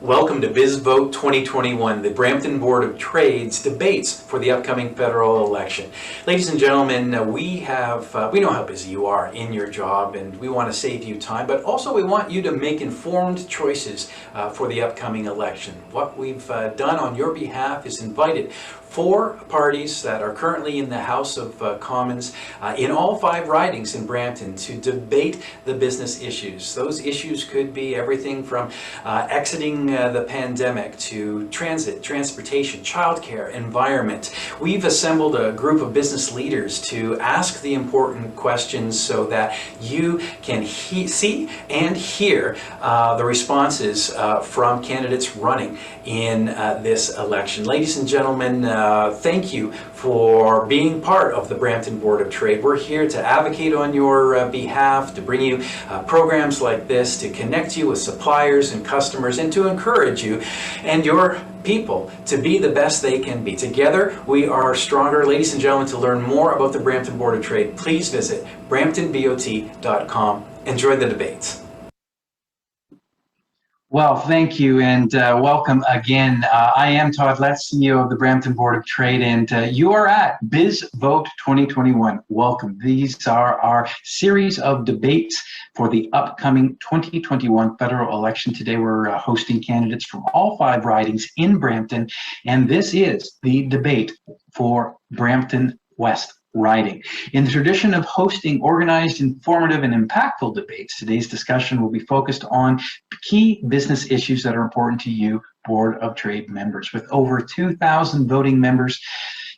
Welcome to BizVote 2021, the Brampton Board of Trade's debates for the upcoming federal election. Ladies and gentlemen, we know how busy you are in your job, and we want to save you time, but also we want you to make informed choices for the upcoming election. What we've done on your behalf is invited 4 parties that are currently in the House of Commons in all 5 ridings in Brampton to debate the business issues. Those issues could be everything from exiting the pandemic to transit, transportation, childcare, environment. We've assembled a group of business leaders to ask the important questions so that you can see and hear the responses from candidates running in this election. Ladies and gentlemen, thank you for being part of the Brampton Board of Trade. We're here to advocate on your behalf, to bring you programs like this, to connect you with suppliers and customers, and to encourage you and your people to be the best they can be. Together, we are stronger. Ladies and gentlemen, to learn more about the Brampton Board of Trade, please visit bramptonbot.com. Enjoy the debates. Well, thank you, and welcome again. I am Todd Letts, CEO of the Brampton Board of Trade, and you are at BizVote 2021. Welcome. These are our series of debates for the upcoming 2021 federal election. Today we're hosting candidates from all 5 ridings in Brampton, and this is the debate for Brampton West riding. In the tradition of hosting organized, informative, and impactful debates, today's discussion will be focused on key business issues that are important to you, Board of Trade members. With over 2,000 voting members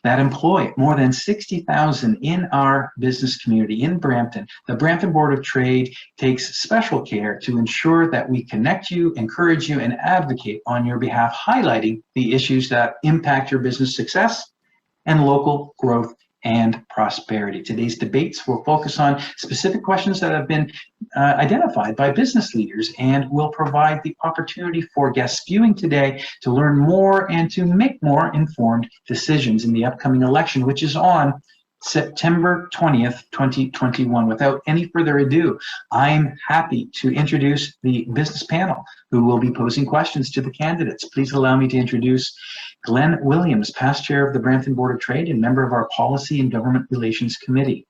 that employ more than 60,000 in our business community in Brampton, the Brampton Board of Trade takes special care to ensure that we connect you, encourage you, and advocate on your behalf, highlighting the issues that impact your business success and local growth and prosperity. Today's debates will focus on specific questions that have been identified by business leaders and will provide the opportunity for guests viewing today to learn more and to make more informed decisions in the upcoming election, which is on September 20th, 2021. Without any further ado, I'm happy to introduce the business panel who will be posing questions to the candidates. Please allow me to introduce Glenn Williams, past chair of the Brampton Board of Trade and member of our Policy and Government Relations Committee.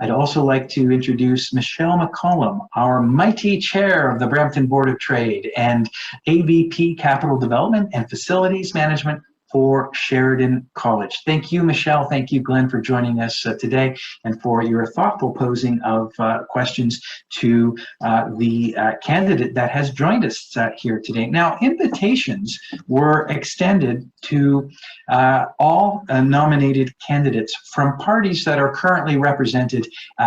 I'd also like to introduce Michelle McCollum, our mighty chair of the Brampton Board of Trade and AVP Capital Development and Facilities Management for Sheridan College. Thank you, Michelle. Thank you, Glenn, for joining us today and for your thoughtful posing of questions to the candidate that has joined us here today. Now, invitations were extended to all nominated candidates from parties that are currently represented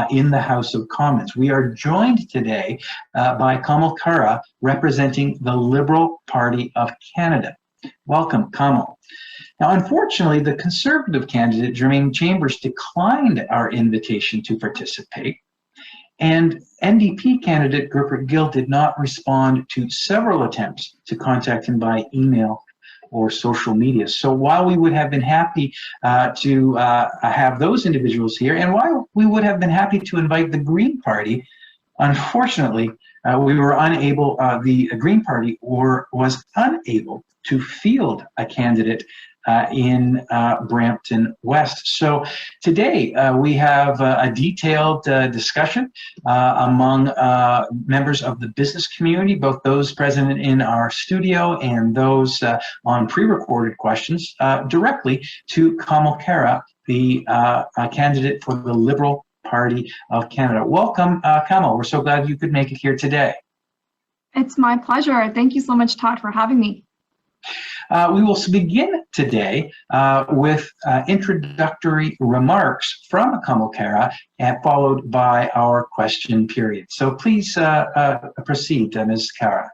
in the House of Commons. We are joined today by Kamal Khera, representing the Liberal Party of Canada. Welcome, Kamal. Now, unfortunately, the Conservative candidate, Jermaine Chambers, declined our invitation to participate, and NDP candidate Rupert Gill did not respond to several attempts to contact him by email or social media. So while we would have been happy to have those individuals here, and while we would have been happy to invite the Green Party, unfortunately, we were unable, the Green Party was unable to field a candidate in Brampton West. So today we have a detailed discussion among members of the business community, both those present in our studio and those on pre-recorded questions, directly to Kamal Khera, the candidate for the Liberal Party of Canada. Welcome, Kamal. We're so glad you could make it here today. It's my pleasure. Thank you so much, Todd, for having me. We will begin today with introductory remarks from Kamal Khera, and followed by our question period. So please proceed, Ms. Khera.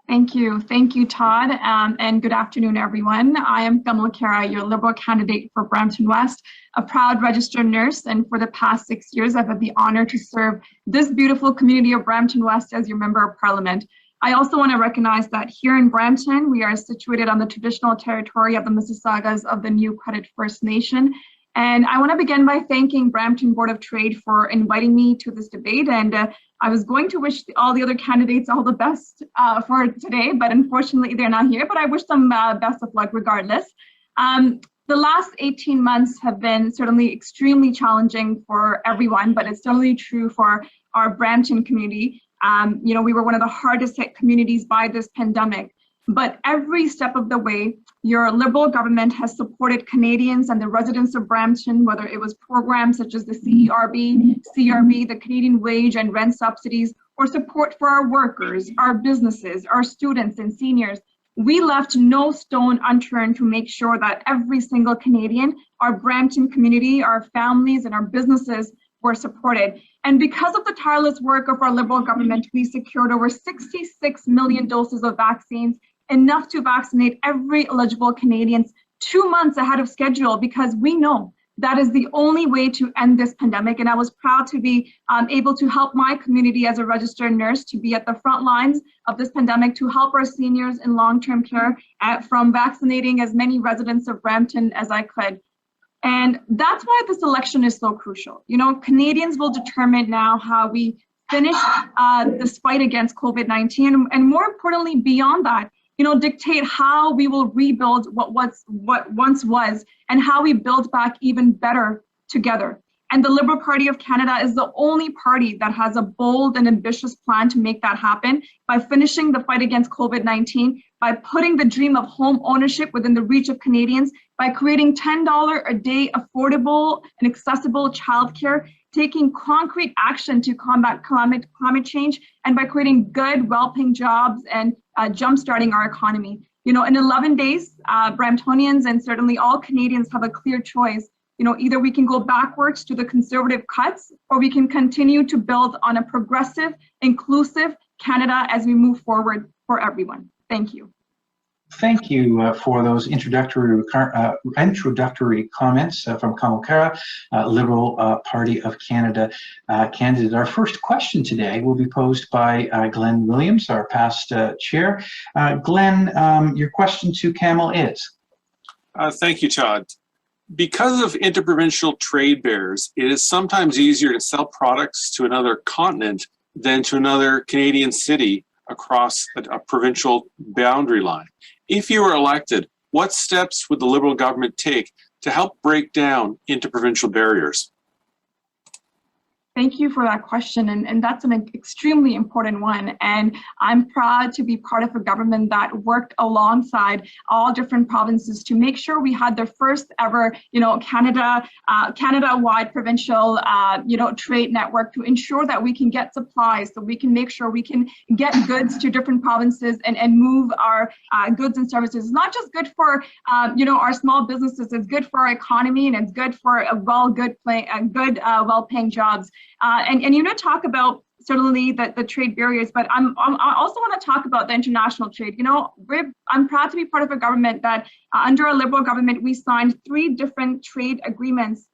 Thank you. Thank you, Todd, and good afternoon, everyone. I am Kamal Khera, your Liberal candidate for Brampton West, a proud registered nurse, and for the past 6 years, I've had the honor to serve this beautiful community of Brampton West as your Member of Parliament. I also want to recognize that here in Brampton, we are situated on the traditional territory of the Mississaugas of the New Credit First Nation, And I want to begin by thanking Brampton Board of Trade for inviting me to this debate. And I was going to wish all the other candidates all the best for today, but unfortunately they're not here, but I wish them best of luck regardless. The last 18 months have been certainly extremely challenging for everyone, but it's certainly true for our Brampton community. We were one of the hardest hit communities by this pandemic, but every step of the way, your Liberal government has supported Canadians and the residents of Brampton, whether it was programs such as the CRB, the Canadian wage and rent subsidies, or support for our workers, our businesses, our students and seniors. We left no stone unturned to make sure that every single Canadian, our Brampton community, our families and our businesses were supported. And because of the tireless work of our Liberal government, we secured over 66 million doses of vaccines, enough to vaccinate every eligible Canadian 2 months ahead of schedule, because we know that is the only way to end this pandemic. And I was proud to be able to help my community as a registered nurse to be at the front lines of this pandemic to help our seniors in long-term care from vaccinating as many residents of Brampton as I could. And that's why this election is so crucial. Canadians will determine now how we finish this fight against COVID-19, and more importantly, beyond that, dictate how we will rebuild what once was and how we build back even better together. And the Liberal Party of Canada is the only party that has a bold and ambitious plan to make that happen by finishing the fight against COVID-19, by putting the dream of home ownership within the reach of Canadians, by creating $10 a day affordable and accessible childcare, taking concrete action to combat climate change, and by creating good, well-paying jobs and jumpstarting our economy. In 11 days, Bramptonians and certainly all Canadians have a clear choice. Either we can go backwards to the conservative cuts, or we can continue to build on a progressive, inclusive Canada as we move forward for everyone. Thank you. Thank you for those introductory comments from Kamal Khera, Liberal Party of Canada candidate. Our first question today will be posed by Glenn Williams, our past chair. Glenn, your question to Kamal is? Thank you, Todd. Because of interprovincial trade barriers, it is sometimes easier to sell products to another continent than to another Canadian city across a provincial boundary line. If you were elected, what steps would the Liberal government take to help break down interprovincial barriers? Thank you for that question, and that's an extremely important one. And I'm proud to be part of a government that worked alongside all different provinces to make sure we had the first ever, Canada-wide provincial, trade network to ensure that we can get supplies, so we can make sure we can get goods to different provinces and move our goods and services. It's not just good for, our small businesses. It's good for our economy, and it's good for well-paying jobs. And talk about certainly the trade barriers, but I also want to talk about the international trade. I'm proud to be part of a government that under a Liberal government, we signed 3 different trade agreements,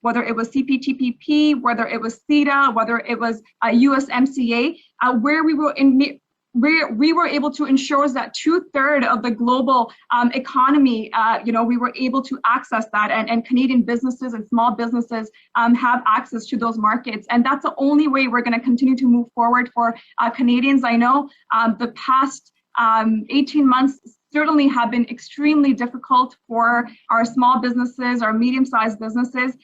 whether it was CPTPP, whether it was CETA, whether it was USMCA, where we were able to ensure that 2/3 of the global economy, we were able to access that, and Canadian businesses and small businesses have access to those markets. And that's the only way we're going to continue to move forward for Canadians. I know the past 18 months certainly have been extremely difficult for our small businesses, our medium-sized businesses.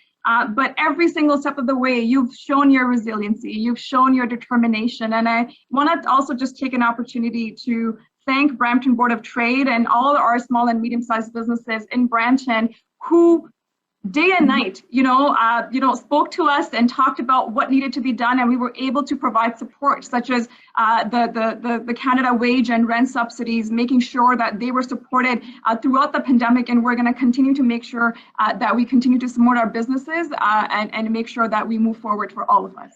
But every single step of the way, you've shown your resiliency, you've shown your determination. And I want to also just take an opportunity to thank Brampton Board of Trade and all our small and medium-sized businesses in Brampton who day and night, spoke to us and talked about what needed to be done, and we were able to provide support, such as the Canada wage and rent subsidies, making sure that they were supported throughout the pandemic. And we're going to continue to make sure that we continue to support our businesses and make sure that we move forward for all of us.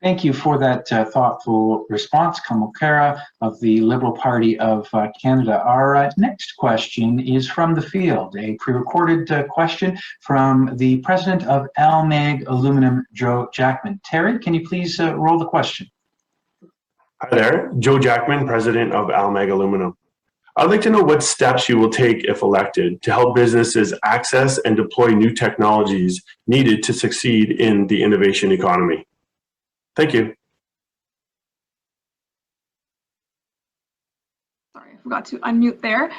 Thank you for that thoughtful response, Kamal Khera of the Liberal Party of Canada. Our next question is from the field, a pre-recorded question from the president of AlMag Aluminum, Joe Jackman. Terry, can you please roll the question? Hi there, Joe Jackman, president of AlMag Aluminum. I'd like to know what steps you will take, if elected, to help businesses access and deploy new technologies needed to succeed in the innovation economy. Thank you. Sorry, I forgot to unmute there.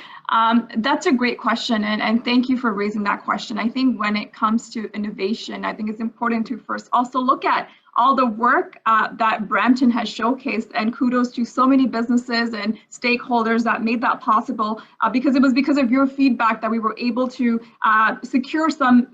That's a great question, and thank you for raising that question. I think when it comes to innovation, I think it's important to first also look at all the work that Brampton has showcased, and kudos to so many businesses and stakeholders that made that possible, because it was because of your feedback that we were able to secure some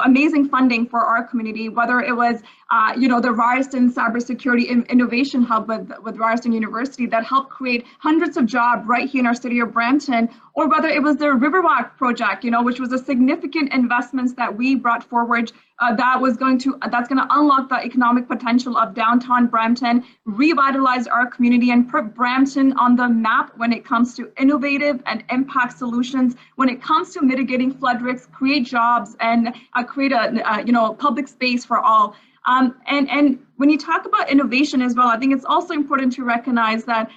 amazing funding for our community, whether it was the Ryerson Cybersecurity Innovation Hub with Ryerson University that helped create hundreds of jobs right here in our city of Brampton, or whether it was the Riverwalk project, which was a significant investments that we brought forward that's going to unlock the economic potential of downtown Brampton, revitalize our community, and put Brampton on the map when it comes to innovative and impact solutions, when it comes to mitigating flood risks, create jobs, and create a public space for all. And when you talk about innovation as well, I think it's also important to recognize that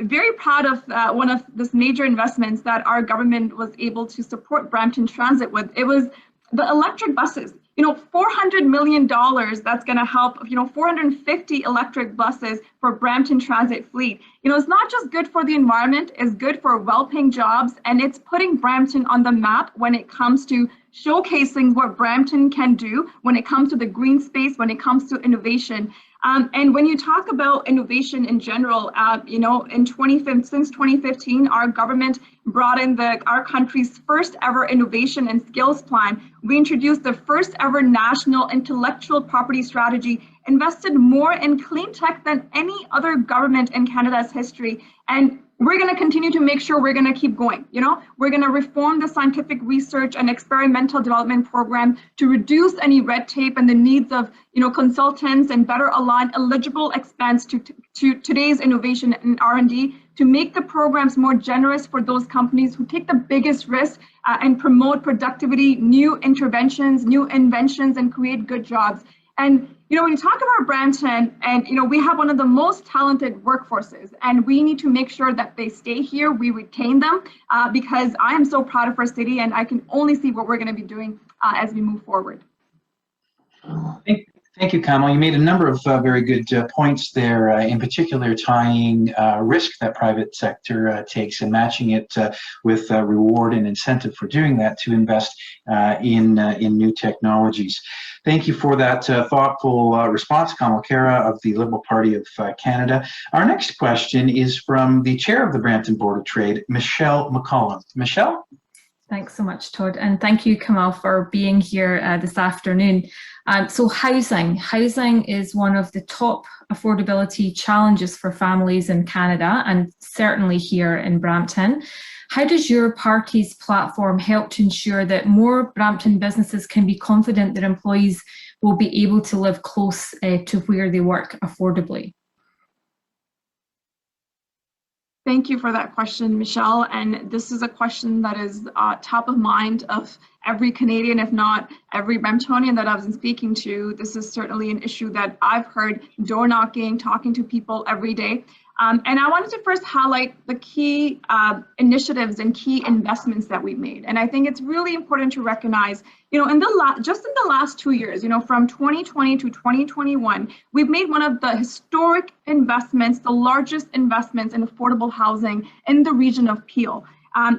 very proud of one of this major investments that our government was able to support Brampton Transit with. It was the electric buses. $400 million that's going to help, 450 electric buses for Brampton Transit fleet. It's not just good for the environment, it's good for well-paying jobs, and it's putting Brampton on the map when it comes to showcasing what Brampton can do when it comes to the green space, when it comes to innovation. And when you talk about innovation in general, since 2015, our government brought in our country's first ever innovation and skills plan. We introduced the first ever national intellectual property strategy, invested more in clean tech than any other government in Canada's history. And we're going to continue to make sure we're going to keep going. We're going to reform the scientific research and experimental development program to reduce any red tape and the needs of consultants, and better align eligible expense to today's innovation and R&D, to make the programs more generous for those companies who take the biggest risk and promote productivity, new interventions, new inventions, and create good jobs. And when you talk about Brampton, and we have one of the most talented workforces, and we need to make sure that they stay here, we retain them, because I am so proud of our city, and I can only see what we're going to be doing as we move forward. Thank you, Kamal. You made a number of very good points there, in particular tying risk that private sector takes and matching it with reward and incentive for doing that to invest in new technologies. Thank you for that thoughtful response, Kamal Khera of the Liberal Party of Canada. Our next question is from the chair of the Brampton Board of Trade, Michelle McCollum. Michelle? Thanks so much, Todd, and thank you, Kamal, for being here this afternoon. So housing is one of the top affordability challenges for families in Canada, and certainly here in Brampton. How does your party's platform help to ensure that more Brampton businesses can be confident that employees will be able to live close to where they work affordably? Thank you for that question, Michelle. And this is a question that is top of mind of every Canadian, if not every Bramptonian that I've been speaking to. This is certainly an issue that I've heard door knocking, talking to people every day. And I wanted to first highlight the key initiatives and key investments that we've made. And I think it's really important to recognize, just in the last 2 years, from 2020 to 2021, we've made one of the historic investments, the largest investments in affordable housing in the region of Peel.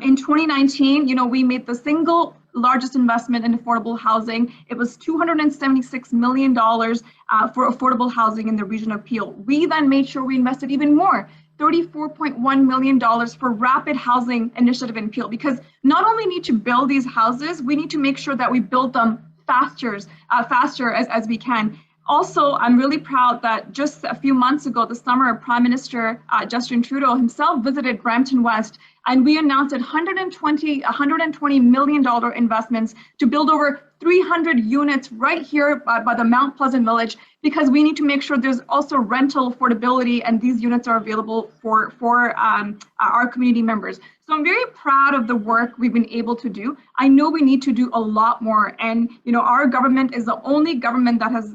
In 2019, we made the single largest investment in affordable housing. It was $276 million for affordable housing in the region of Peel. We then made sure we invested even more, $34.1 million for rapid housing initiative in Peel, because not only need to build these houses, we need to make sure that we build them faster as we can. Also, I'm really proud that just a few months ago, this summer, Prime Minister Justin Trudeau himself visited Brampton West, and we announced $120 million investments to build over 300 units right here by the Mount Pleasant Village, because we need to make sure there's also rental affordability and these units are available for our community members. So I'm very proud of the work we've been able to do. I know we need to do a lot more, and our government is the only government that has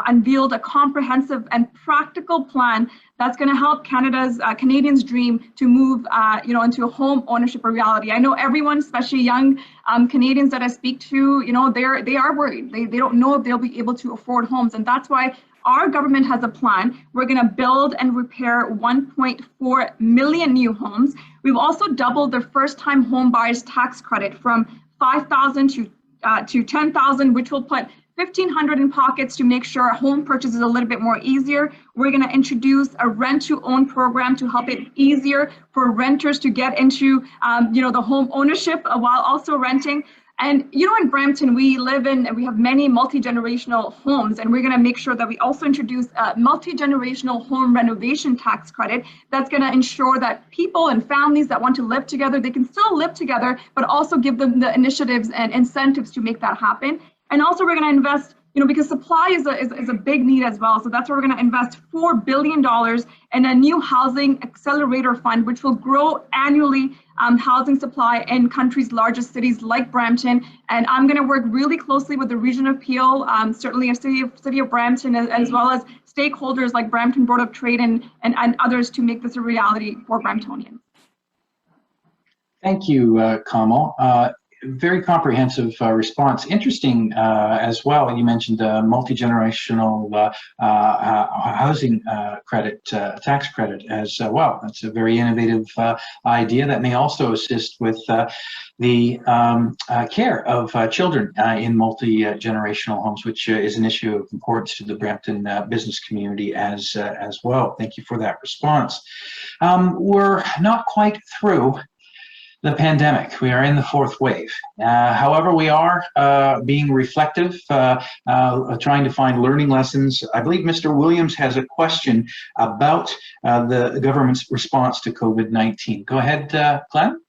unveiled a comprehensive and practical plan that's going to help Canadians' dream to move into a home ownership a reality. I know everyone, especially young Canadians that I speak to, they are worried. They don't know if they'll be able to afford homes, and that's why our government has a plan. We're going to build and repair 1.4 million new homes. We've also doubled the first-time home buyers tax credit from $5,000 to $10,000, which will put $1,500 in pockets to make sure a home purchase is a little bit more easier. We're going to introduce a rent-to-own program to help it easier for renters to get into the home ownership while also renting. And in Brampton, we have many multi-generational homes, and we're going to make sure that we also introduce a multi-generational home renovation tax credit that's going to ensure that people and families that want to live together, they can still live together, but also give them the initiatives and incentives to make that happen. And also we're going to invest, because supply is a big need as well. So that's where we're going to invest $4 billion in a new housing accelerator fund, which will grow annually housing supply in country's largest cities like Brampton. And I'm going to work really closely with the Region of Peel, certainly a city of Brampton, as well as stakeholders like Brampton Board of Trade and others to make this a reality for Bramptonians. Thank you, Kamal. Very comprehensive response. Interesting as well. You mentioned multi-generational housing credit, tax credit as well. That's a very innovative idea that may also assist with the care of children in multi-generational homes, which is an issue of importance to the Brampton business community as well. Thank you for that response. We're not quite through the pandemic. We are in the fourth wave. However, we are being reflective, trying to find learning lessons. I believe Mr. Williams has a question about the government's response to COVID-19. Go ahead, Glenn.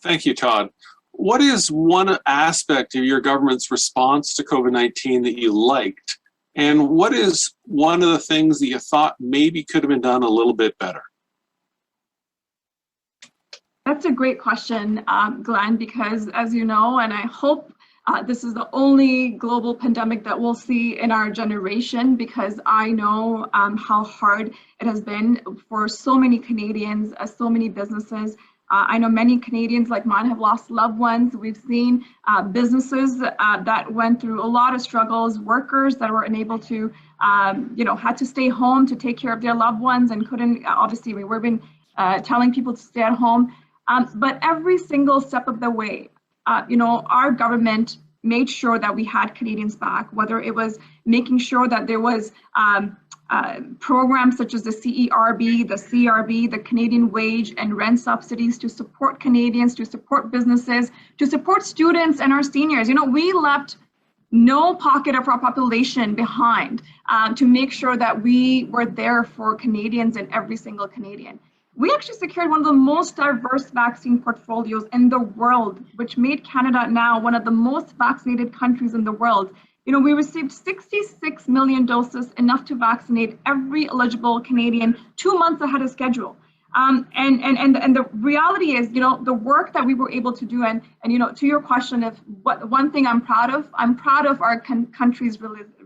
Thank you, Todd. What is one aspect of your government's response to COVID-19 that you liked? And what is one of the things that you thought maybe could have been done a little bit better? That's a great question, Glenn, because as you know, and I hope this is the only global pandemic that we'll see in our generation, because I know how hard it has been for so many Canadians, so many businesses. I know many Canadians like mine have lost loved ones. We've seen businesses that went through a lot of struggles, workers that were unable to, had to stay home to take care of their loved ones and couldn't, obviously, we've been telling people to stay at home. But every single step of the way, our government made sure that we had Canadians back, whether it was making sure that there was programs such as the CERB, the CRB, the Canadian wage and rent subsidies to support Canadians, to support businesses, to support students and our seniors. We left no pocket of our population behind to make sure that we were there for Canadians and every single Canadian. We actually secured one of the most diverse vaccine portfolios in the world, which made Canada now one of the most vaccinated countries in the world. We received 66 million doses, enough to vaccinate every eligible Canadian 2 months ahead of schedule. And the reality is, the work that we were able to do, and to your question, if one thing I'm proud of our country's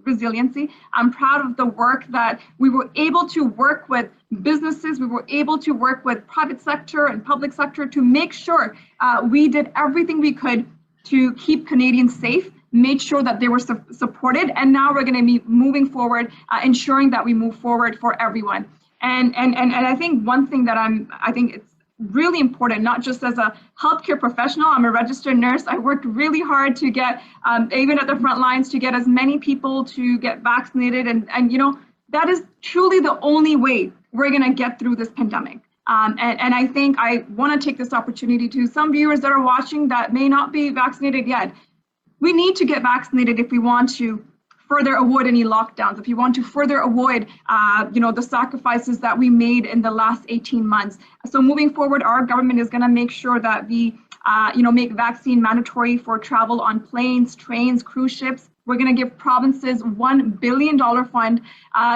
resiliency. I'm proud of the work that we were able to work with businesses, we were able to work with private sector and public sector to make sure we did everything we could to keep Canadians safe, made sure that they were supported, and now we're going to be moving forward, ensuring that we move forward for everyone. And I think one thing that I think it's really important, not just as a healthcare professional, I'm a registered nurse. I worked really hard to get, even at the front lines, to get as many people to get vaccinated. And that is truly the only way we're going to get through this pandemic. And I think I want to take this opportunity to some viewers that are watching that may not be vaccinated yet. We need to get vaccinated if we want to further avoid any lockdowns, if you want to further avoid, the sacrifices that we made in the last 18 months. So moving forward, our government is going to make sure that we make vaccine mandatory for travel on planes, trains, cruise ships. We're going to give provinces $1 billion fund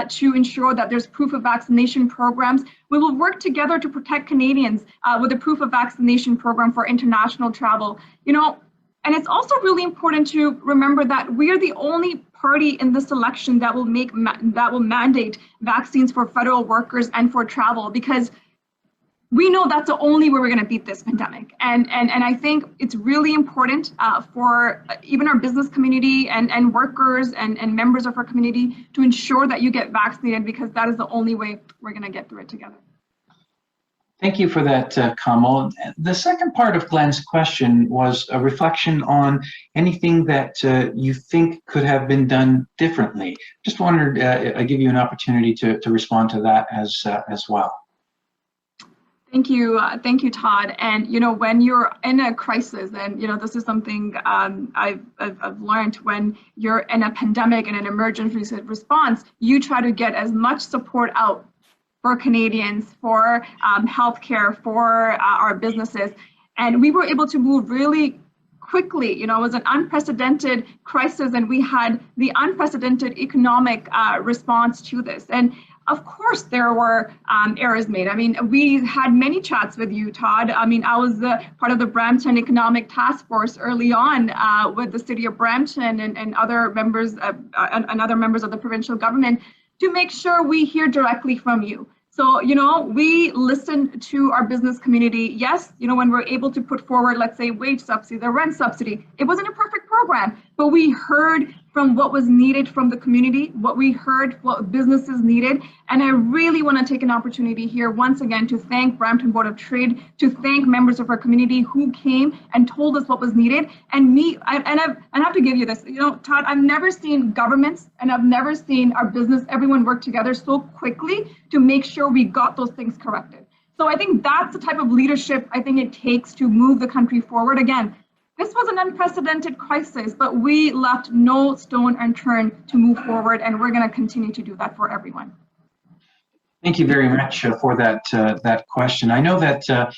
to ensure that there's proof of vaccination programs. We will work together to protect Canadians with a proof of vaccination program for international travel. And it's also really important to remember that we are the only party in this election that will mandate vaccines for federal workers and for travel, because we know that's the only way we're going to beat this pandemic. And I think it's really important for even our business community and workers and members of our community to ensure that you get vaccinated, because that is the only way we're going to get through it together. Thank you for that, Kamal. The second part of Glenn's question was a reflection on anything that you think could have been done differently. Just wondered, I give you an opportunity to respond to that as well. Thank you, Todd. And when you're in a crisis, and this is something I've learned, when you're in a pandemic and an emergency response, you try to get as much support out for Canadians, for healthcare, for our businesses, and we were able to move really quickly. It was an unprecedented crisis, and we had the unprecedented economic response to this. And of course, there were errors made. I mean, we had many chats with you, Todd. I mean, I was part of the Brampton Economic Task Force early on with the City of Brampton and other members of the provincial government to make sure we hear directly from you. So, we listen to our business community. Yes, when we're able to put forward, let's say, wage subsidy, the rent subsidy, it wasn't a perfect program, but we heard from what was needed from the community, what we heard, what businesses needed. And I really want to take an opportunity here once again to thank Brampton Board of Trade, to thank members of our community who came and told us what was needed. And I have to give you this, Todd, I've never seen governments and I've never seen our business, everyone work together so quickly to make sure we got those things corrected. So I think that's the type of leadership I think it takes to move the country forward. Again, this was an unprecedented crisis, but we left no stone unturned to move forward, and we're going to continue to do that for everyone. Thank you very much for that question. I know that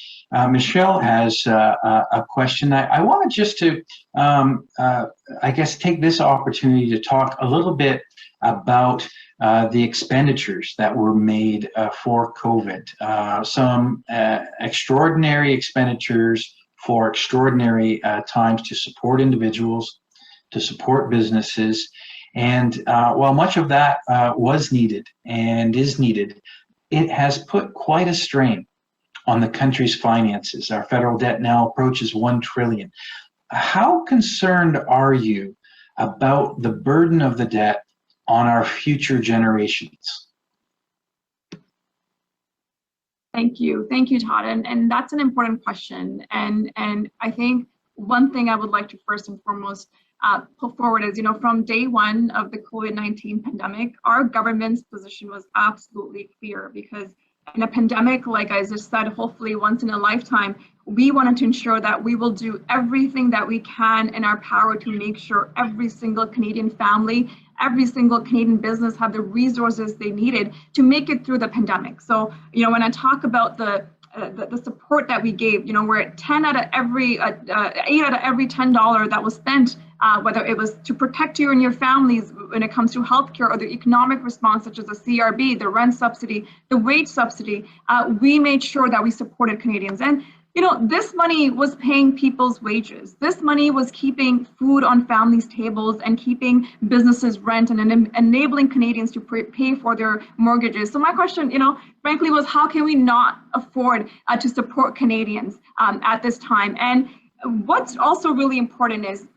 Michelle has a question. I wanted just to, I guess, take this opportunity to talk a little bit about the expenditures that were made for COVID. Some extraordinary expenditures for extraordinary times to support individuals, to support businesses. And while much of that was needed and is needed, it has put quite a strain on the country's finances. Our federal debt now approaches $1 trillion. How concerned are you about the burden of the debt on our future generations? Thank you, Todd. And that's an important question. And I think one thing I would like to first and foremost put forward is, from day one of the COVID-19 pandemic, our government's position was absolutely clear, because in a pandemic, like I just said, hopefully once in a lifetime, we wanted to ensure that we will do everything that we can in our power to make sure every single Canadian family, every single Canadian business have the resources they needed to make it through the pandemic. So, when I talk about the support that we gave, we're at 8 out of every $10 that was spent, whether it was to protect you and your families when it comes to healthcare or the economic response, such as the CRB, the rent subsidy, the wage subsidy, we made sure that we supported Canadians. And this money was paying people's wages. This money was keeping food on families' tables and keeping businesses rent and enabling Canadians to pay for their mortgages. So my question, frankly, was how can we not afford to support Canadians at this time? And what's also really important is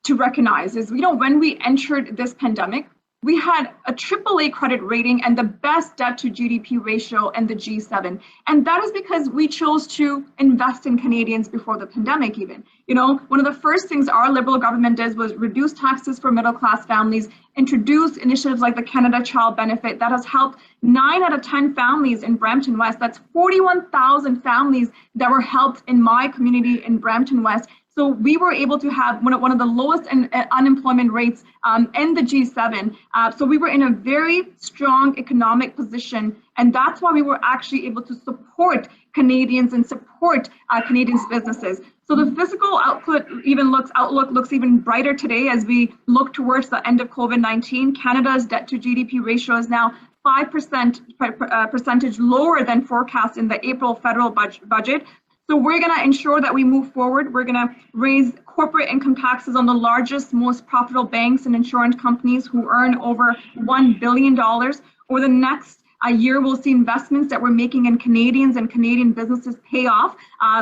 to recognize is, when we entered this pandemic, we had a AAA credit rating and the best debt to GDP ratio in the G7. And that is because we chose to invest in Canadians before the pandemic even. One of the first things our Liberal government did was reduce taxes for middle-class families, introduce initiatives like the Canada Child Benefit that has helped 9 out of 10 families in Brampton West. That's 41,000 families that were helped in my community in Brampton West. So we were able to have one of the lowest unemployment rates in the G7. So we were in a very strong economic position. And that's why we were actually able to support Canadians and support Canadians' businesses. So the fiscal outlook looks even brighter today as we look towards the end of COVID-19. Canada's debt to GDP ratio is now 5% percentage lower than forecast in the April federal budget. So we're going to ensure that we move forward. We're going to raise corporate income taxes on the largest, most profitable banks and insurance companies who earn over $1 billion. Over the next year, we'll see investments that we're making in Canadians and Canadian businesses pay off,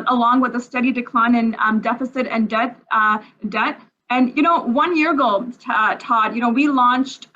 along with a steady decline in deficit and debt. And, 1 year ago, Todd, we launched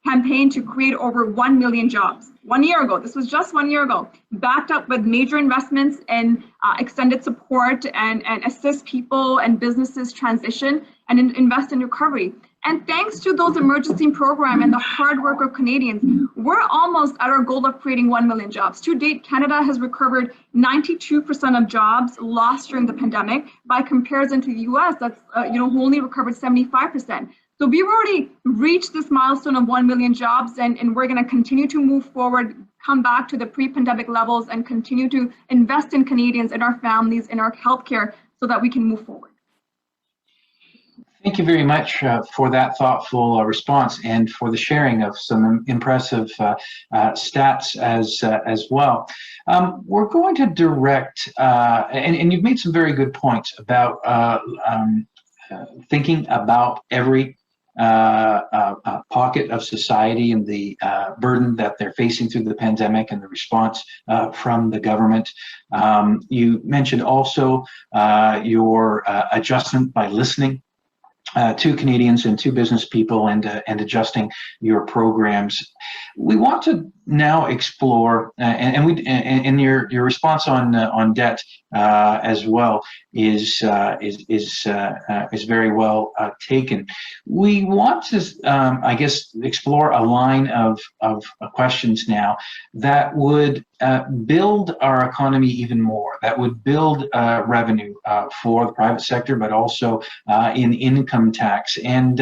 campaign to create over 1 million jobs. 1 year ago, this was just 1 year ago, backed up with major investments in extended support and assist people and businesses transition and invest in recovery. And thanks to those emergency programs and the hard work of Canadians, we're almost at our goal of creating 1 million jobs. To date, Canada has recovered 92% of jobs lost during the pandemic. By comparison to the US, that's who only recovered 75%. So we've already reached this milestone of 1 million jobs, and we're going to continue to move forward, come back to the pre-pandemic levels, and continue to invest in Canadians, in our families, in our healthcare, so that we can move forward. Thank you very much for that thoughtful response and for the sharing of some impressive stats as well. We're going to direct, and you've made some very good points about thinking about every pocket of society and the burden that they're facing through the pandemic and the response from the government. You mentioned also your adjustment by listening to Canadians and to business people and adjusting your programs. We want to now explore, and your response on debt as well is very well taken. We want to, I guess, explore a line of questions now that would build our economy even more, that would build revenue for the private sector, but also in income tax. And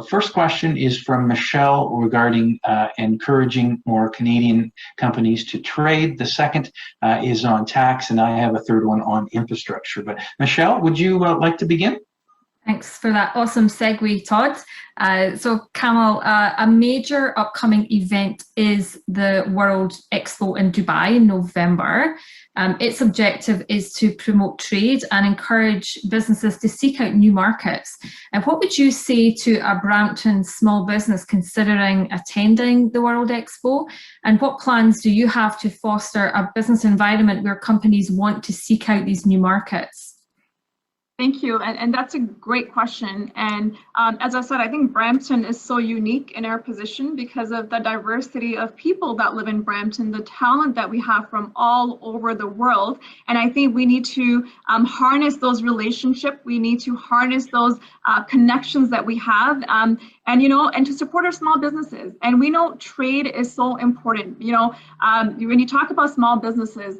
first question is from Michelle regarding encouraging more Canadian companies to trade. The second is on tax, and I have a third one on infrastructure. But Michelle, would you like to begin? Thanks for that awesome segue, Todd. So Kamal, a major upcoming event is the World Expo in Dubai in November. Its objective is to promote trade and encourage businesses to seek out new markets. And what would you say to a Brampton small business considering attending the World Expo? And what plans do you have to foster a business environment where companies want to seek out these new markets? Thank you, and that's a great question. And as I said, I think Brampton is so unique in our position because of the diversity of people that live in Brampton, the talent that we have from all over the world. And I think we need to harness those relationships. We need to harness those connections that we have, and to support our small businesses. And we know trade is so important. When you talk about small businesses,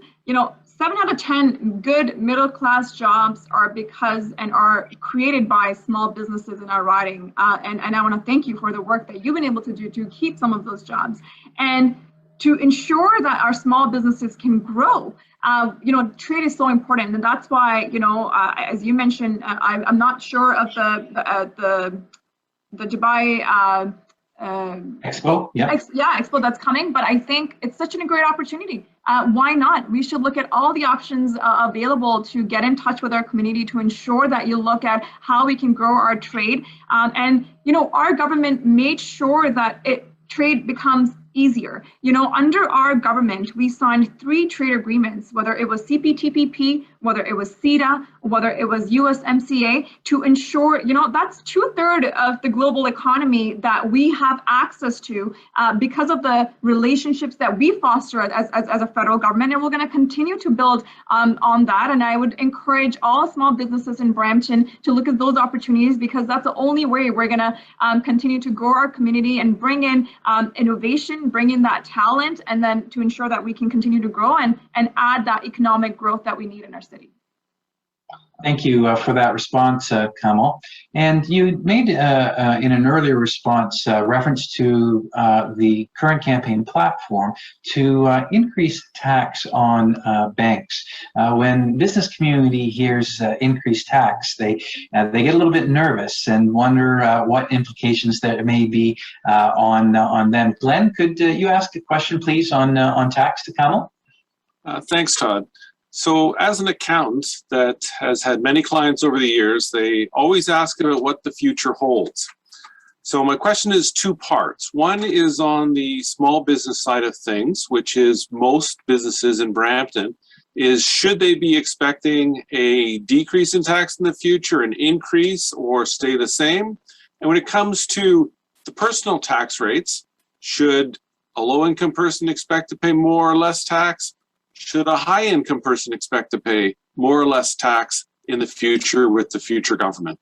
7 out of 10 good middle-class jobs are because and are created by small businesses in our riding. And I want to thank you for the work that you've been able to do to keep some of those jobs. And to ensure that our small businesses can grow, trade is so important. And that's why, as you mentioned, I'm not sure of the Dubai Expo, yeah. Expo that's coming, but I think it's such a great opportunity. Why not? We should look at all the options available to get in touch with our community to ensure that you look at how we can grow our trade. Our government made sure that trade becomes easier. Under our government, we signed 3 trade agreements, whether it was CPTPP, whether it was CETA, whether it was USMCA, to ensure, that's 2/3 of the global economy that we have access to because of the relationships that we foster as a federal government. And we're going to continue to build on that. And I would encourage all small businesses in Brampton to look at those opportunities, because that's the only way we're going to continue to grow our community and bring in innovation, bring in that talent, and then to ensure that we can continue to grow and add that economic growth that we need in our city. Thank you for that response, Kamal. And you made, in an earlier response, reference to the current campaign platform to increase tax on banks. When business community hears increased tax, they get a little bit nervous and wonder what implications there may be on them. Glenn, could you ask a question, please, on tax to Kamal? Thanks, Todd. So as an accountant that has had many clients over the years, they always ask about what the future holds. So my question is two parts. One is on the small business side of things, which is most businesses in Brampton, is should they be expecting a decrease in tax in the future, an increase, or stay the same? And when it comes to the personal tax rates, should a low-income person expect to pay more or less tax? Should a high-income person expect to pay more or less tax in the future with the future government?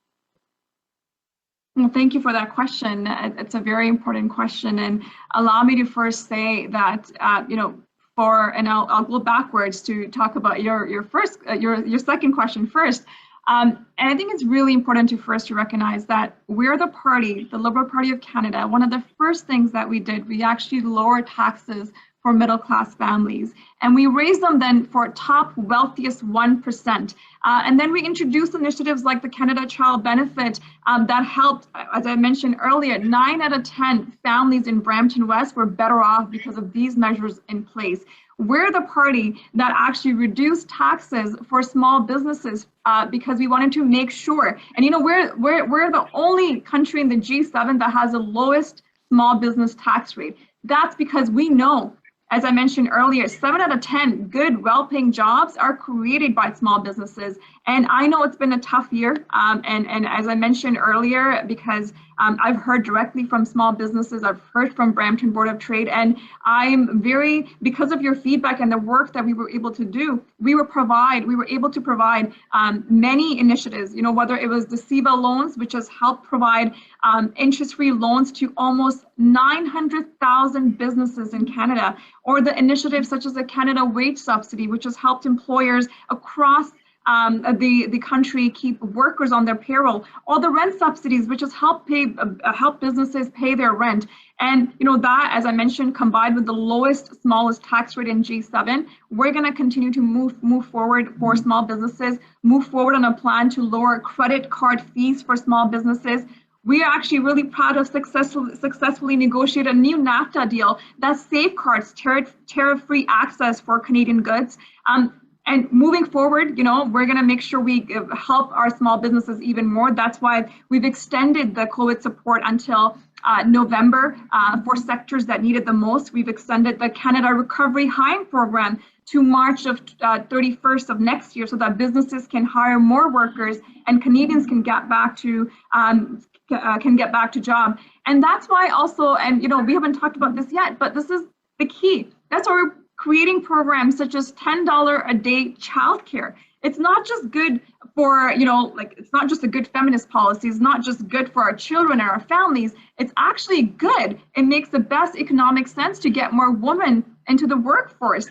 Well, thank you for that question. It's a very important question, and allow me to first say that and I'll go backwards to talk about your second question first. And I think it's really important to recognize that we're the party, the Liberal Party of Canada. One of the first things that we did, we actually lowered taxes for middle-class families. And we raised them then for top wealthiest 1%. And then we introduced initiatives like the Canada Child Benefit that helped, as I mentioned earlier, 9 out of 10 families in Brampton West were better off because of these measures in place. We're the party that actually reduced taxes for small businesses because we wanted to make sure, and we're the only country in the G7 that has the lowest small business tax rate. That's because we know, as I mentioned earlier, 7 out of 10 good, well-paying jobs are created by small businesses. And I know it's been a tough year. And as I mentioned earlier, because I've heard directly from small businesses, I've heard from Brampton Board of Trade, and because of your feedback and the work that we were able to do, we were able to provide many initiatives, whether it was the CEBA loans, which has helped provide interest-free loans to almost 900,000 businesses in Canada, or the initiatives such as the Canada Wage Subsidy, which has helped employers across the country keep workers on their payroll, or the rent subsidies, which has helped businesses pay their rent. And that, as I mentioned, combined with the smallest tax rate in G7, we're going to continue to move forward for small businesses, move forward on a plan to lower credit card fees for small businesses. We are actually really proud of successfully negotiate a new NAFTA deal that safeguards tariff-free access for Canadian goods. And moving forward, we're going to make sure we help our small businesses even more. That's why we've extended the COVID support until November for sectors that need it the most. We've extended the Canada Recovery Hiring Program to March of 31st of next year, so that businesses can hire more workers and Canadians can get back to job. And that's why also, and we haven't talked about this yet, but this is the key. That's why we're creating programs such as $10 a day childcare. It's not just good for, it's not just a good feminist policy. It's not just good for our children and our families. It's actually good. It makes the best economic sense to get more women into the workforce.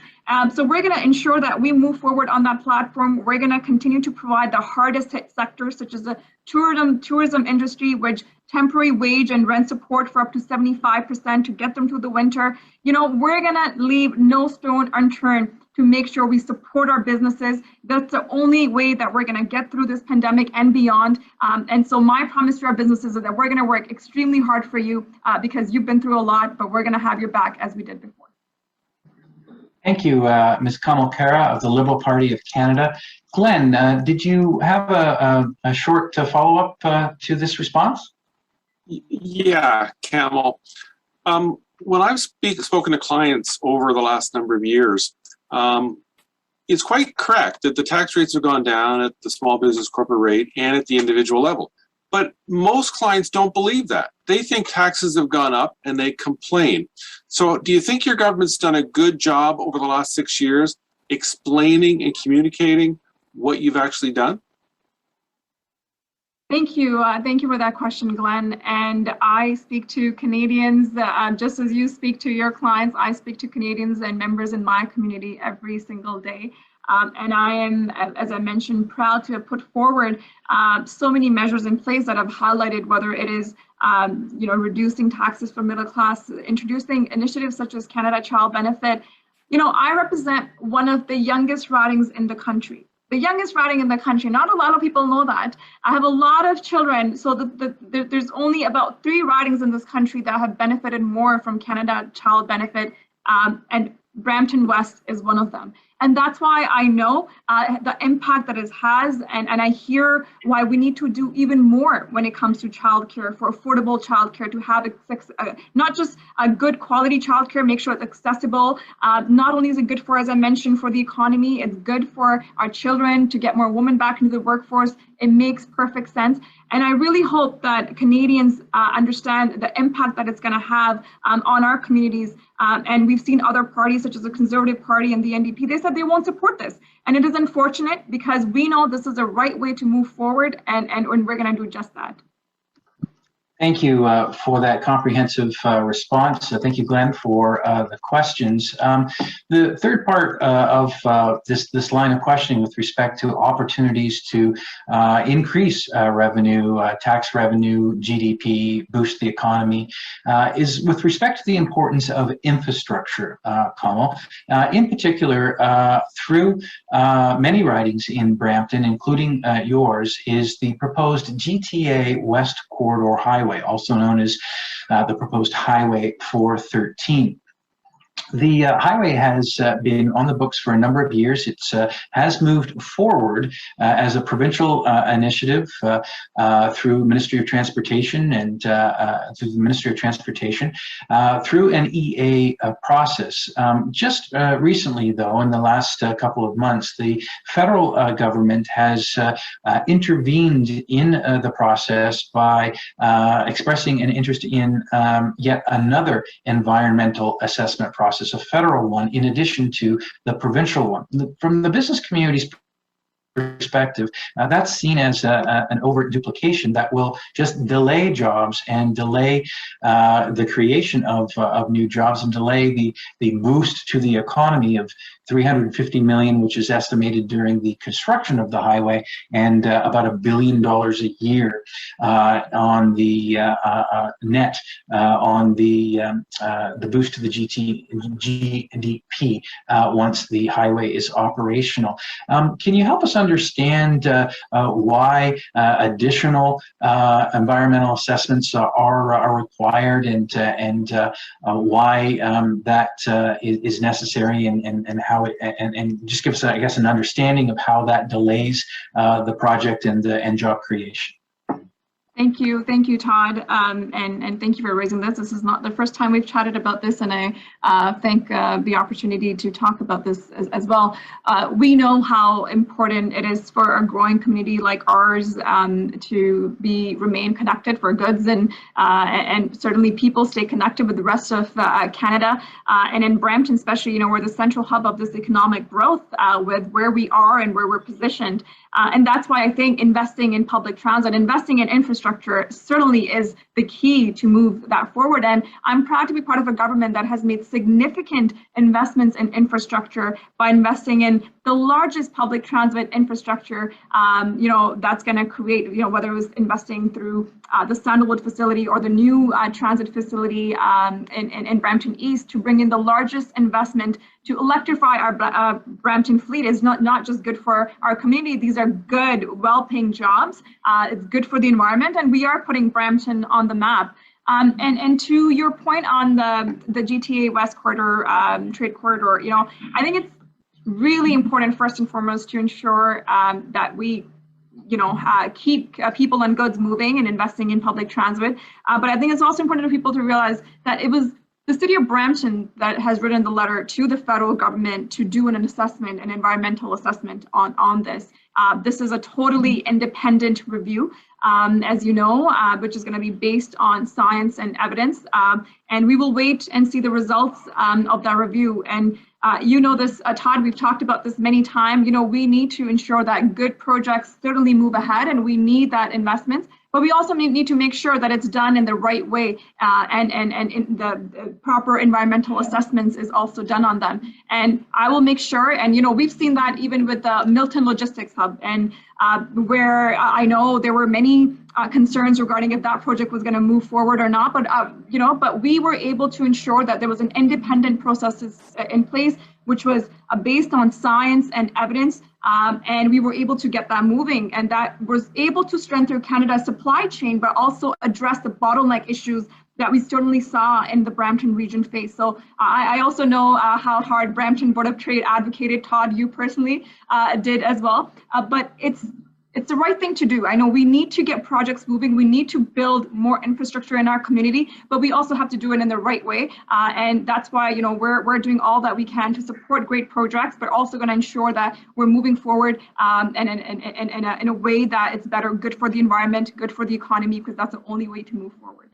So we're going to ensure that we move forward on that platform. We're going to continue to provide the hardest hit sectors, such as the tourism industry, which temporary wage and rent support for up to 75% to get them through the winter. We're going to leave no stone unturned to make sure we support our businesses. That's the only way that we're going to get through this pandemic and beyond. And so my promise to our businesses is that we're going to work extremely hard for you because you've been through a lot, but we're going to have your back as we did before. Thank you, Ms. Kamal Kara of the Liberal Party of Canada. Glenn, did you have a short follow-up to this response? Yeah, Kamal. When I've spoken to clients over the last number of years, it's quite correct that the tax rates have gone down at the small business corporate rate and at the individual level. But most clients don't believe that. They think taxes have gone up and they complain. So do you think your government's done a good job over the last 6 years explaining and communicating what you've actually done? Thank you. Thank you for that question, Glenn. And I speak to Canadians, just as you speak to your clients, I speak to Canadians and members in my community every single day. And I am, as I mentioned, proud to have put forward so many measures in place that have highlighted whether it is reducing taxes for middle class, introducing initiatives such as Canada Child Benefit. I represent one of the youngest ridings in the country. The youngest riding in the country. Not a lot of people know that. I have a lot of children, so there's only about 3 ridings in this country that have benefited more from Canada Child Benefit, and Brampton West is one of them. And that's why I know the impact that it has, and I hear why we need to do even more when it comes to childcare, for affordable childcare, to have not just a good quality childcare, make sure it's accessible. Not only is it good for, as I mentioned, for the economy, it's good for our children to get more women back into the workforce. It makes perfect sense. And I really hope that Canadians understand the impact that it's going to have on our communities. And we've seen other parties, such as the Conservative Party and the NDP, they said they won't support this. And it is unfortunate, because we know this is the right way to move forward, and we're going to do just that. Thank you for that comprehensive response. Thank you, Glenn, for the questions. The third part of this line of questioning with respect to opportunities to increase revenue, tax revenue, GDP, boost the economy, is with respect to the importance of infrastructure, Kamal. In particular, through many ridings in Brampton, including yours, is the proposed GTA West Corridor Highway, also known as the proposed Highway 413. The highway has been on the books for a number of years. It has moved forward as a provincial initiative through Ministry of Transportation and through the Ministry of Transportation through an EA process. Just recently, though, in the last couple of months, the federal government has intervened in the process by expressing an interest in yet another environmental assessment process, a federal one, in addition to the provincial one. From the business community's perspective, that's seen as an overt duplication that will just delay jobs and delay the creation of new jobs, and delay the boost to the economy of $350 million, which is estimated during the construction of the highway, and about $1 billion a year on the net on the boost to the GDP once the highway is operational. Can you help us understand why additional environmental assessments are required, and why that is necessary, and how it, and just give us, I guess, an understanding of how that delays the project and job creation. Thank you, Todd, and thank you for raising this. This is not the first time we've chatted about this, and I thank the opportunity to talk about this as well. We know how important it is for a growing community like ours to remain connected for goods, and certainly people stay connected with the rest of Canada, and in Brampton especially, we're the central hub of this economic growth with where we are and where we're positioned. And that's why I think investing in public transit, investing in infrastructure certainly is the key to move that forward. And I'm proud to be part of a government that has made significant investments in infrastructure by investing in the largest public transit infrastructure, that's going to create, whether it was investing through the Sandalwood facility or the new transit facility in Brampton East, to bring in the largest investment to electrify our Brampton fleet. Is not just good for our community. These are good, well-paying jobs. It's good for the environment, and we are putting Brampton on the map. And to your point on the GTA West Corridor, trade corridor, I think it's really important, first and foremost, to ensure that we keep people and goods moving and investing in public transit. But I think it's also important for people to realize that it was the city of Brampton that has written the letter to the federal government to do an assessment, an environmental assessment on this. This is a totally independent review, as you know, which is going to be based on science and evidence. And we will wait and see the results of that review. And this, Todd, we've talked about this many times. We need to ensure that good projects certainly move ahead, and we need that investment. But we also need to make sure that it's done in the right way, and in the proper environmental assessments is also done on them. And I will make sure, and we've seen that even with the Milton Logistics Hub, and where I know there were many concerns regarding if that project was going to move forward or not. But but we were able to ensure that there was an independent process in place, which was based on science and evidence, and we were able to get that moving, and that was able to strengthen Canada's supply chain, but also address the bottleneck issues that we certainly saw in the Brampton region face. So I also know how hard Brampton Board of Trade advocated. Todd, you personally did as well, but it's the right thing to do. I know we need to get projects moving. We need to build more infrastructure in our community, but we also have to do it in the right way. And that's why, we're doing all that we can to support great projects, but also going to ensure that we're moving forward and in a way that it's better, good for the environment, good for the economy, because that's the only way to move forward.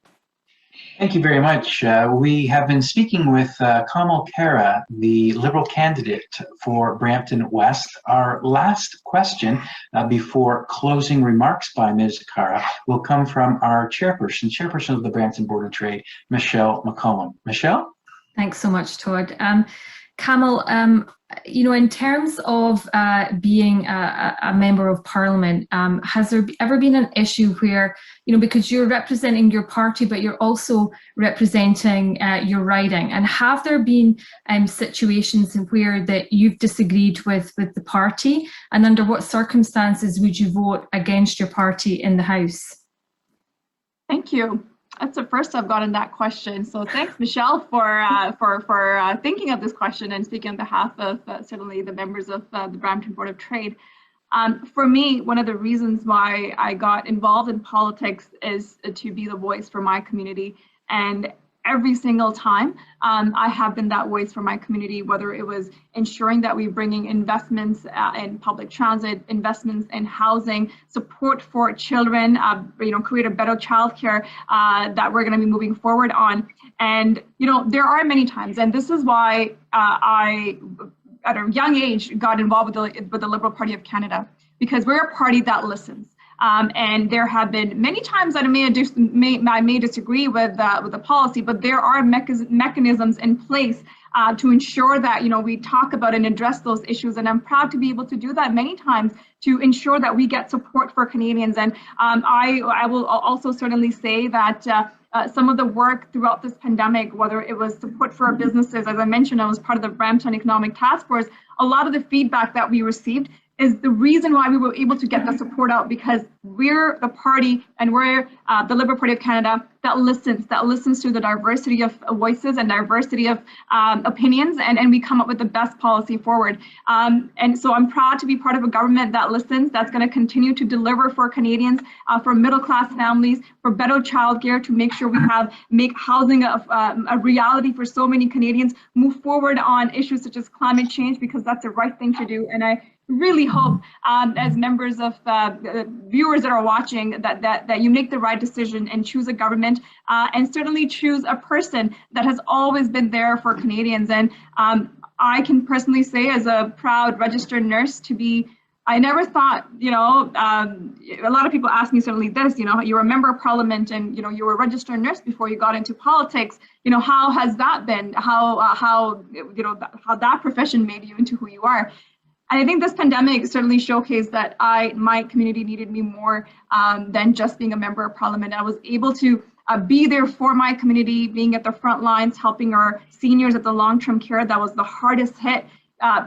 Thank you very much. We have been speaking with Kamal Kara, the Liberal candidate for Brampton West. Our last question before closing remarks by Ms. Kara will come from our chairperson of the Brampton Board of Trade, Michelle McCollum. Michelle? Thanks so much, Todd. Kamal, in terms of being a member of Parliament, has there ever been an issue where, because you're representing your party, but you're also representing your riding, and have there been situations where that you've disagreed with the party, and under what circumstances would you vote against your party in the House? Thank you. That's the first I've gotten that question. So thanks, Michelle, for thinking of this question and speaking on behalf of certainly the members of the Brampton Board of Trade. For me, one of the reasons why I got involved in politics is to be the voice for my community. And every single time I have been that voice for my community, whether it was ensuring that we're bringing investments in public transit, investments in housing, support for children, create a better childcare that we're going to be moving forward on. And, there are many times, and this is why I, at a young age, got involved with the Liberal Party of Canada, because we're a party that listens. And there have been many times that I may disagree with the policy, but there are mechanisms in place to ensure that we talk about and address those issues. And I'm proud to be able to do that many times to ensure that we get support for Canadians. And I will also certainly say that some of the work throughout this pandemic, whether it was support for our businesses, as I mentioned, I was part of the Brampton Economic Task Force. A lot of the feedback that we received is the reason why we were able to get the support out, because we're the party and we're the Liberal Party of Canada that listens to the diversity of voices and diversity of opinions, and we come up with the best policy forward. And so I'm proud to be part of a government that listens, that's going to continue to deliver for Canadians, for middle-class families, for better childcare, to make sure we make housing a reality for so many Canadians, move forward on issues such as climate change, because that's the right thing to do. And I really hope, as members of viewers that are watching, that you make the right decision and choose a government, and certainly choose a person that has always been there for Canadians. And I can personally say, as a proud registered nurse, I never thought, a lot of people ask me certainly this, you were a member of Parliament and, you were a registered nurse before you got into politics. How has that been? How that profession made you into who you are? And I think this pandemic certainly showcased that my community needed me more than just being a member of Parliament. I was able to be there for my community, being at the front lines, helping our seniors at the long-term care. That was the hardest hit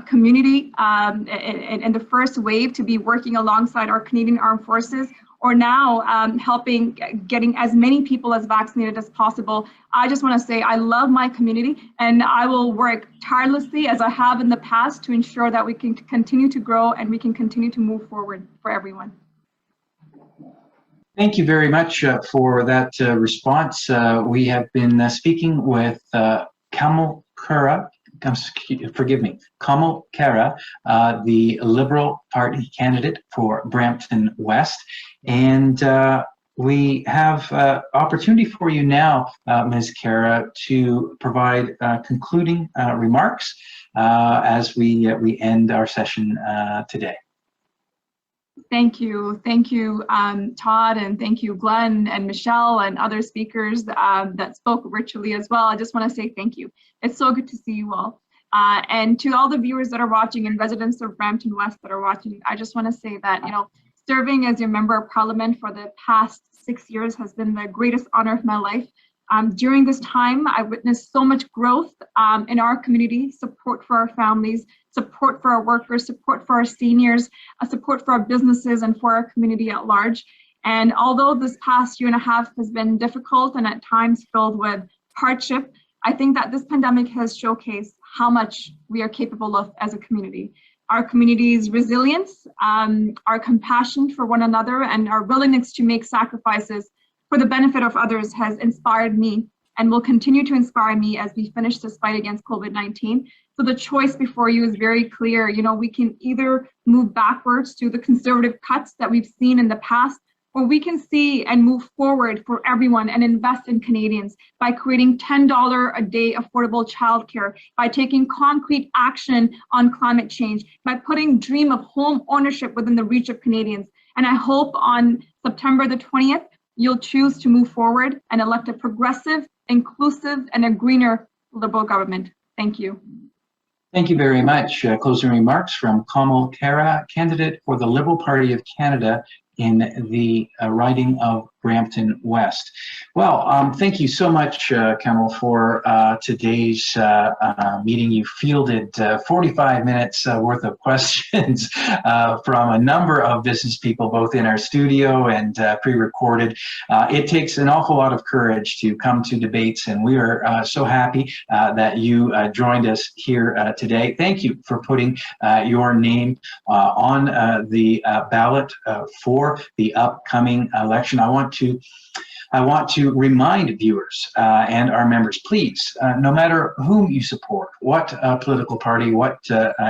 community in the first wave, to be working alongside our Canadian Armed Forces, or now helping getting as many people as vaccinated as possible. I just want to say I love my community, and I will work tirelessly, as I have in the past, to ensure that we can continue to grow and we can continue to move forward for everyone. Thank you very much for that response. We have been speaking with Kamal Kara, the Liberal Party candidate for Brampton West. And we have opportunity for you now, Ms. Kara, to provide concluding remarks as we end our session today. Thank you, Todd, and thank you, Glenn and Michelle and other speakers that spoke virtually as well. I just want to say thank you. It's so good to see you all. And to all the viewers that are watching and residents of Brampton West that are watching, I just want to say that, serving as your member of parliament for the past 6 years has been the greatest honor of my life. During this time, I witnessed so much growth in our community, support for our families, support for our workers, support for our seniors, support for our businesses and for our community at large. And although this past year and a half has been difficult and at times filled with hardship, I think that this pandemic has showcased how much we are capable of as a community. Our community's resilience, our compassion for one another, and our willingness to make sacrifices for the benefit of others has inspired me and will continue to inspire me as we finish this fight against COVID-19. So the choice before you is very clear. We can either move backwards to the conservative cuts that we've seen in the past, or we can see and move forward for everyone and invest in Canadians by creating $10 a day affordable childcare, by taking concrete action on climate change, by putting dream of home ownership within the reach of Canadians. And I hope on September the 20th, you'll choose to move forward and elect a progressive, inclusive, and a greener Liberal government. Thank you. Thank you very much. Closing remarks from Kamal Khera, candidate for the Liberal Party of Canada in the riding of Brampton West. Well, thank you so much, Kamal, for today's meeting. You fielded 45 minutes worth of questions from a number of business people, both in our studio and pre-recorded. It takes an awful lot of courage to come to debates, and we are so happy that you joined us here today. Thank you for putting your name on the ballot for the upcoming election. I want to remind viewers and our members, please, no matter whom you support, what political party, what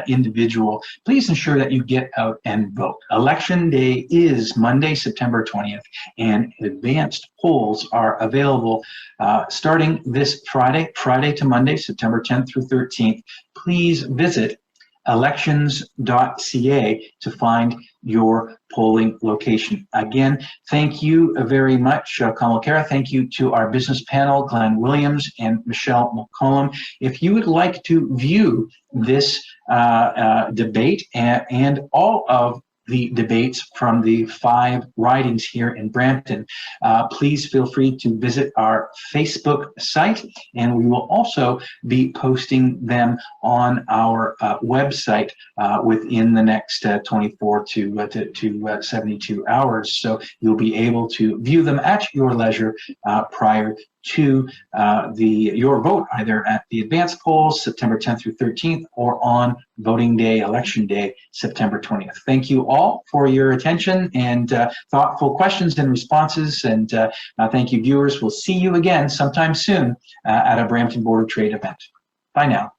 individual, please ensure that you get out and vote. Election day is Monday, September 20th, and advanced polls are available starting this Friday to Monday, September 10th through 13th. Please visit elections.ca to find your polling location. Again, thank you very much, Kamal Khera. Thank you to our business panel, Glenn Williams and Michelle McCollum. If you would like to view this debate and all of the debates from the 5 ridings here in Brampton, please feel free to visit our Facebook site, and we will also be posting them on our website within the next 24 to 72 hours. So you'll be able to view them at your leisure prior to your vote, either at the advanced polls, September 10th through 13th, or on voting day, election day, September 20th. Thank you all for your attention and thoughtful questions and responses. And thank you, viewers. We'll see you again sometime soon at a Brampton Board of Trade event. Bye now.